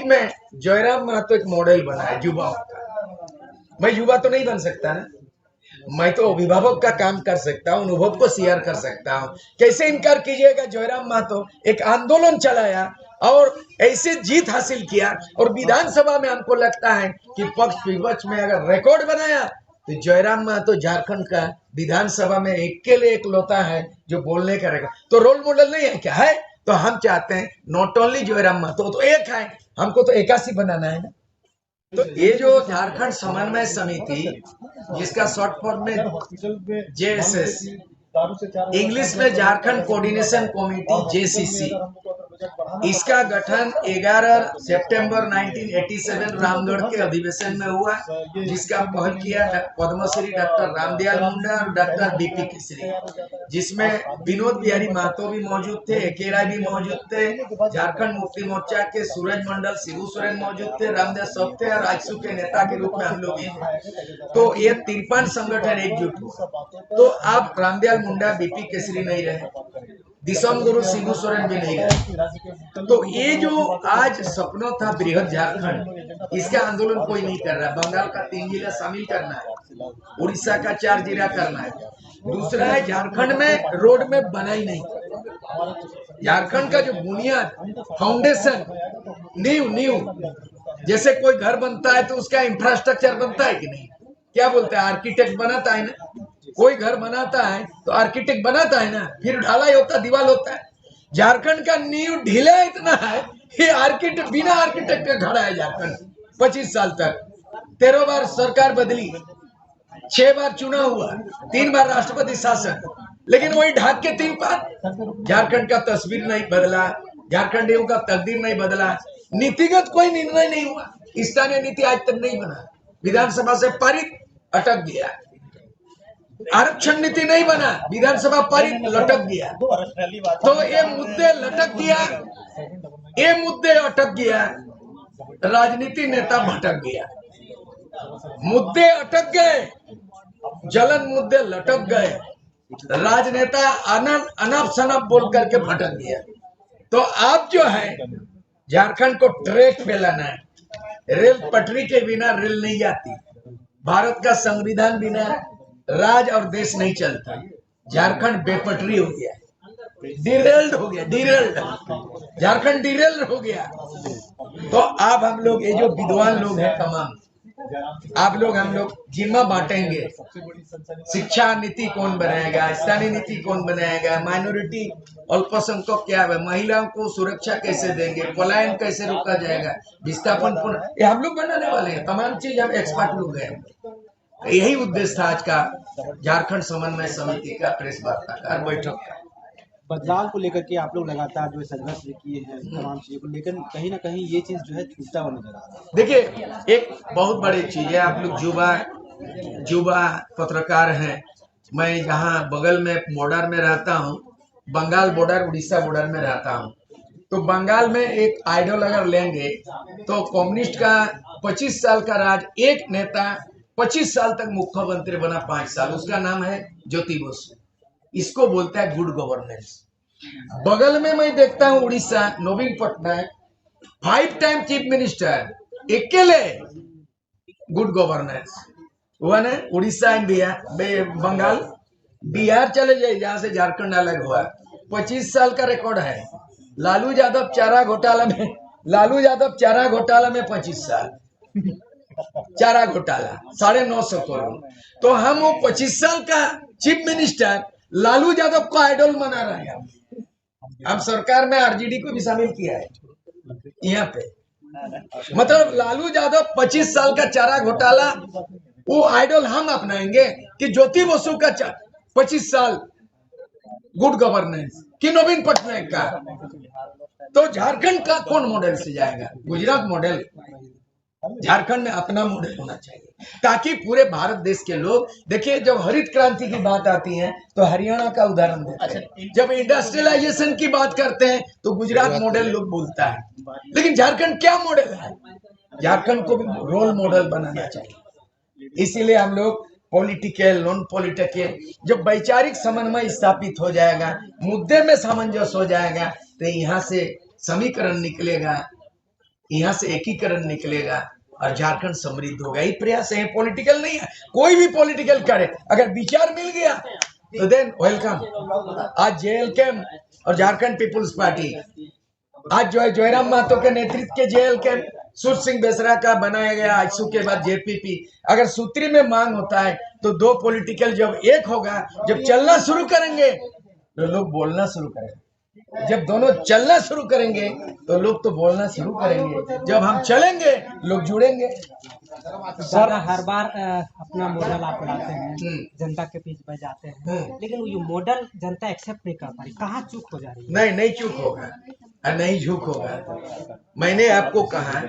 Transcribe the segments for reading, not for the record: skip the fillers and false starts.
में जयराम महतो एक मॉडल बना है युवाओं का। मैं युवा तो नहीं बन सकता ना, मैं तो अभिभावक का काम कर सकता हूँ, अनुभव को शेयर कर सकता हूँ। कैसे इनकार कीजिएगा, जयराम महतो एक आंदोलन चलाया और ऐसे जीत हासिल किया, और विधानसभा में हमको लगता है कि पक्ष विपक्ष में अगर रिकॉर्ड बनाया तो जयराम महतो झारखंड का विधानसभा में एकलौता है जो बोलने का रिकॉर्ड। तो रोल मॉडल नहीं है क्या? है। तो हम चाहते हैं नॉट ओनली जयराम महतो तो एक है, हमको तो 81 बनाना है ना। तो ये जो झारखंड समन्वय समिति, जिसका शॉर्ट फॉर्म में जेएसएस, इंग्लिश में झारखंड कोऑर्डिनेशन कमेटी जेसीसी, इसका गठन 11 सितंबर 1987 रामगढ़ के अधिवेशन में हुआ, जिसका पहल किया पद्मश्री डॉक्टर रामदयाल मुंडा और डॉक्टर बीपी केसरी, जिसमें विनोद बिहारी महतो भी मौजूद थे, एके राय भी मौजूद थे, झारखंड मुक्ति मोर्चा के सूरज मंडल शिबू सोरेन मौजूद थे, रामदेव सोपते और आजसू के नेता के रूप में हम लोग हैं। तो ये 53 संगठन एकजुट हुआ। तो अब रामदयाल मुंडा बीपी केसरी नहीं रहे, दिसम गुरु शिबू सोरेन भी नहीं रहे। तो ये जो आज सपना था बृहद झारखंड, इसका आंदोलन कोई नहीं कर रहा। बंगाल का 3 जिला शामिल करना है, उड़ीसा का 4 जिला करना है। दूसरा है झारखंड में रोड में बना ही नहीं। झारखंड का जो बुनियाद, फाउंडेशन, नींव, जैसे कोई घर बनता है तो उसका इंफ्रास्ट्रक्चर बनता है कि नहीं? क्या बोलते हैं, आर्किटेक्ट बनाता है ना। कोई घर बनाता है तो आर्किटेक्ट बनाता है ना, फिर ढालाई होता, दीवार होता है। झारखंड का नींव ढीला इतना है कि आर्किटेक्ट, बिना आर्किटेक्ट का खड़ा है झारखंड 25 साल तक। 13 बार सरकार बदली, 6 बार चुनाव हुआ, 3 बार राष्ट्रपति शासन, लेकिन वही ढाक के 3 बार। झारखंड का तस्वीर नहीं बदला, झारखंडियों का तकदीर नहीं बदला, नीतिगत कोई निर्णय नहीं हुआ। स्थानीय नीति आज तक नहीं बना, विधानसभा से पारित, अटक गया। आरक्षण नीति नहीं बना, विधानसभा पारित, लटक गया। तो ये मुद्दे लटक गया, ये मुद्दे अटक गया, राजनीति नेता भटक गया। मुद्दे अटक गए, जलन मुद्दे लटक गए, राजनेता अनप शनप बोल करके भटक गया। तो आप जो है झारखंड को ट्रैक पे लाना है। रेल पटरी के बिना रेल नहीं जाती, भारत का संविधान बिना राज और देश नहीं चलता। झारखंड बेपटरी हो गया, डिरेल्ड हो गया, डिरेल्ड, झारखंड डिरेल्ड हो गया। तो आप हम लोग, ये जो विद्वान लोग हैं तमाम, आप लोग हम लोग जिम्मा बांटेंगे। शिक्षा नीति कौन बनाएगा, स्थानीय नीति कौन बनाएगा, माइनॉरिटी अल्पसंख्यक क्या है, महिलाओं को सुरक्षा कैसे देंगे, पलायन कैसे रोका जाएगा, विस्थापन, ये हम लोग बनाने वाले हैं। तमाम चीज हम एक्सपर्ट लोग हैं। यही उद्देश्य था आज का झारखंड समन्वय समिति का प्रेस वार्ता का बैठक का। बदलाव को लेकर के आप लोग लगातार जो संघर्ष किए हैं तमाम चीजों को लेकर, कहीं ना कहीं ये चीज जो है छूटता हुआ नजर आ रहा है। देखिए, एक बहुत बड़ी चीज है, आप लोग युवा पत्रकार हैं। मैं यहाँ बगल में बॉर्डर में रहता हूँ, बंगाल बॉर्डर, उड़ीसा बॉर्डर में रहता हूँ। तो बंगाल में एक आइडल अगर लेंगे तो कम्युनिस्ट का 25 साल का राज, एक नेता 25 साल तक मुख्यमंत्री बना, 5 साल, उसका नाम है ज्योति बसु। इसको बोलता है गुड गवर्नेंस। बगल में मैं देखता हूँ उड़ीसा, नवीन पटनायक 5 टाइम चीफ मिनिस्टर, अकेले गुड गवर्नेंस हुआ ना। उड़ीसा एंड बिहार, बंगाल, बिहार चले जाए जहां से झारखंड अलग हुआ, 25 साल का रिकॉर्ड है। लालू यादव चारा घोटाला में 25 साल, चारा घोटाला 950 करोड़। तो हम वो 25 साल का चीफ मिनिस्टर लालू यादव को आइडल बना रहे हैं। हम सरकार में आरजेडी को भी शामिल किया है यहाँ पे। मतलब लालू यादव 25 साल का चारा घोटाला, वो आइडल हम अपनाएंगे कि ज्योति बसु का 25 साल गुड गवर्नेंस, कि नवीन पटनायक का। तो झारखंड का कौन मॉडल से जाएगा? गुजरात मॉडल। झारखंड में अपना मॉडल होना चाहिए ताकि पूरे भारत देश के लोग देखिए। जब हरित क्रांति की बात आती है तो हरियाणा का उदाहरण देते हैं, जब इंडस्ट्रियलाइजेशन की बात करते हैं तो गुजरात मॉडल लोग बोलता है, लेकिन झारखंड क्या मॉडल है? झारखंड को भी रोल मॉडल बनाना चाहिए। इसीलिए हम लोग पॉलिटिकल, नॉन पॉलिटिकल, जब वैचारिक समन्वय स्थापित हो जाएगा, मुद्दे में सामंजस्य हो जाएगा, तो यहाँ से समीकरण निकलेगा यहाँ से एकीकरण निकलेगा और झारखंड समृद्ध होगा। ये प्रयास है, पॉलिटिकल नहीं है। कोई भी पॉलिटिकल करे, अगर विचार मिल गया तो देन वेलकम। आज जेएलके और झारखंड पीपुल्स पार्टी आज जो है जयराम महतो के नेतृत्व के जेएलके सुर सिंह बेसरा का बनाया गया, आजसू के बाद जेपीपी। अगर सूत्री में मांग होता है तो दो पॉलिटिकल जब एक होगा, जब चलना शुरू करेंगे तो लोग बोलना शुरू करेंगे। जब दोनों चलना शुरू करेंगे तो लोग तो बोलना शुरू करेंगे। जब हम चलेंगे लोग जुड़ेंगे। सर हर बार अपना मॉडल आप लाते हैं, जनता के बीच में जाते हैं, लेकिन ये मॉडल जनता एक्सेप्ट नहीं कर पा रही। कहाँ चूक हो जा रही है? नहीं चूक होगा और नहीं झूक होगा। मैंने आपको कहा,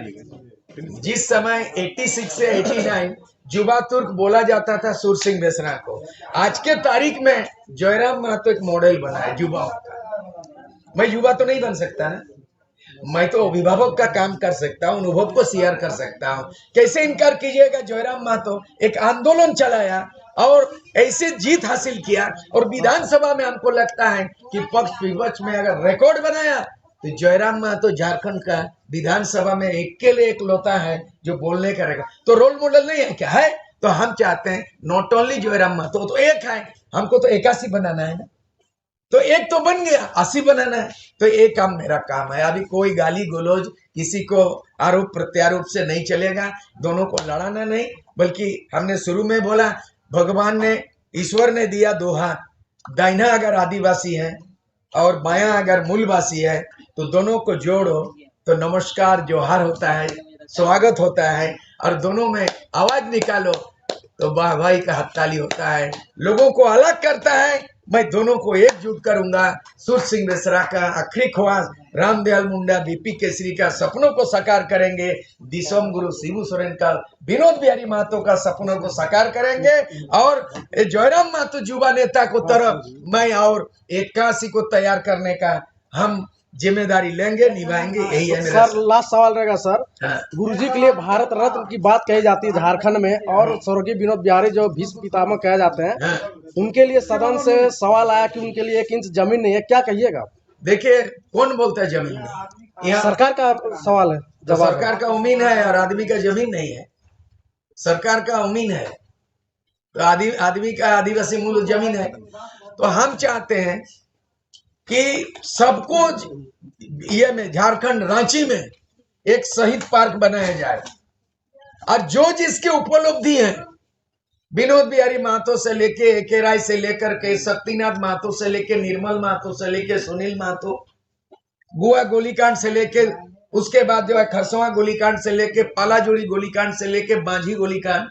जिस समय 86 से 89 युवा तुर्क बोला जाता था सुर सिंह बेसरा को, आज के तारीख में जयराम महतो एक मॉडल बना है युवाओं का। मैं युवा तो नहीं बन सकता ना, मैं तो अभिभावक का काम कर सकता हूँ, अनुभव को शेयर कर सकता हूँ। कैसे इनकार कीजिएगा, जयराम महतो एक आंदोलन चलाया और ऐसे जीत हासिल किया। और विधानसभा में हमको लगता है कि पक्ष विपक्ष में अगर रिकॉर्ड बनाया तो जयराम महतो झारखंड का विधानसभा में एकलौता है जो बोलने का रहेगा। तो रोल मॉडल नहीं है क्या? है। तो हम चाहते हैं नॉट ओनली जयराम महतो तो एक है, हमको तो 81 बनाना है ना। तो एक तो बन गया, 80 बनाना है। तो एक काम मेरा काम है। अभी कोई गाली गलौज, किसी को आरोप प्रत्यारोप से नहीं चलेगा। दोनों को लड़ाना नहीं, बल्कि हमने शुरू में बोला, भगवान ने, ईश्वर ने दिया दो हाथ, दाहिना अगर आदिवासी है और बायां अगर मूलवासी है तो दोनों को जोड़ो तो नमस्कार जोहार होता है, स्वागत होता है। और दोनों में आवाज निकालो तो वाह भाई का हथताली होता है। लोगों को अलग करता है, मैं दोनों को एकजुट करूंगा। सुर सिंह बेसरा का आखिरी ख्वाहिश, रामदयाल मुंडा बीपी केसरी का सपनों को साकार करेंगे। दिसोम गुरु शिबू सोरेन का, विनोद बिहारी महतो का सपनों को साकार करेंगे। और जयराम महतो युवा नेता को तरफ मैं और 81 को तैयार करने का हम जिम्मेदारी लेंगे, निभाएंगे। यही है मेरा। सर लास्ट सवाल रहेगा सर। हाँ। गुरुजी के लिए भारत रत्न की बात कही जाती है झारखंड में, और स्वर्गीय विनोद बिहारी जो भीष्म पितामह कहे जाते हैं, हाँ। उनके लिए सदन से सवाल आया कि उनके लिए 1 इंच जमीन नहीं है, क्या कहिएगा? देखिए, कौन बोलता है जमीन में? यहाँ सरकार का सवाल है, तो जवाब सरकार का उमीन है और आदमी का जमीन नहीं है। सरकार का उमीन है तो आदमी का आदिवासी मूल जमीन है। तो हम चाहते हैं कि सबको ये में झारखंड रांची में एक शहीद पार्क बनाया जाए। और जो जिसके उपलब्धि है, विनोद बिहारी महतो से लेके एके राय से लेकर के शक्तिनाथ महतो से लेके निर्मल महतो से लेके सुनील महतो, गुआ गोलीकांड से लेके, उसके बाद जो है खरसवा गोलीकांड से लेके पालाजुड़ी गोलीकांड से लेके बांझी गोलीकांड,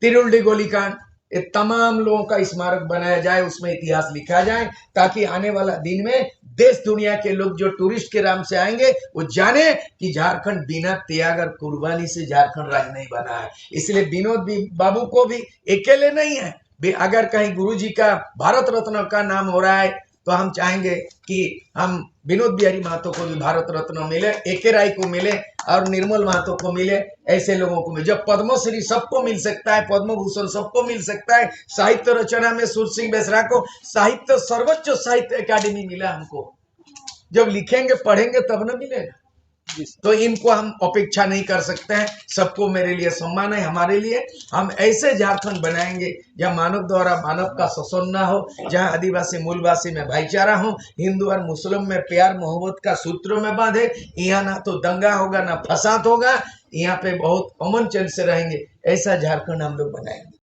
तिरुल्डी गोलीकांड, ये तमाम लोगों का स्मारक बनाया जाए, उसमें इतिहास लिखा जाए, ताकि आने वाला दिन में देश दुनिया के लोग जो टूरिस्ट के नाम से आएंगे वो जाने कि झारखंड बिना त्याग और कुर्बानी से झारखंड राज्य नहीं बना है। इसलिए विनोद बाबू को भी अकेले नहीं है। अगर कहीं गुरुजी का भारत रत्न का नाम हो रहा है तो हम चाहेंगे कि हम विनोद बिहारी महतो को भी भारत रत्न मिले, एके राय को मिले और निर्मल महतो को मिले। ऐसे लोगों को मिले। जब पद्मश्री सबको मिल सकता है, पद्म भूषण सबको मिल सकता है, साहित्य रचना में सुर सिंह बेसरा को साहित्य सर्वोच्च साहित्य अकादमी मिला हमको। जब लिखेंगे पढ़ेंगे तब न मिलेगा। तो इनको हम अपेक्षा नहीं कर सकते हैं। सबको मेरे लिए सम्मान है। हमारे लिए हम ऐसे झारखंड बनाएंगे जहाँ मानव द्वारा मानव का शोषण ना हो, जहाँ आदिवासी मूलवासी में भाईचारा हो, हिंदू और मुस्लिम में प्यार मोहब्बत का सूत्रों में बांधे। यहाँ ना तो दंगा होगा ना फसाद होगा, यहाँ पे बहुत अमन चैन से रहेंगे। ऐसा झारखंड हम लोग बनाएंगे।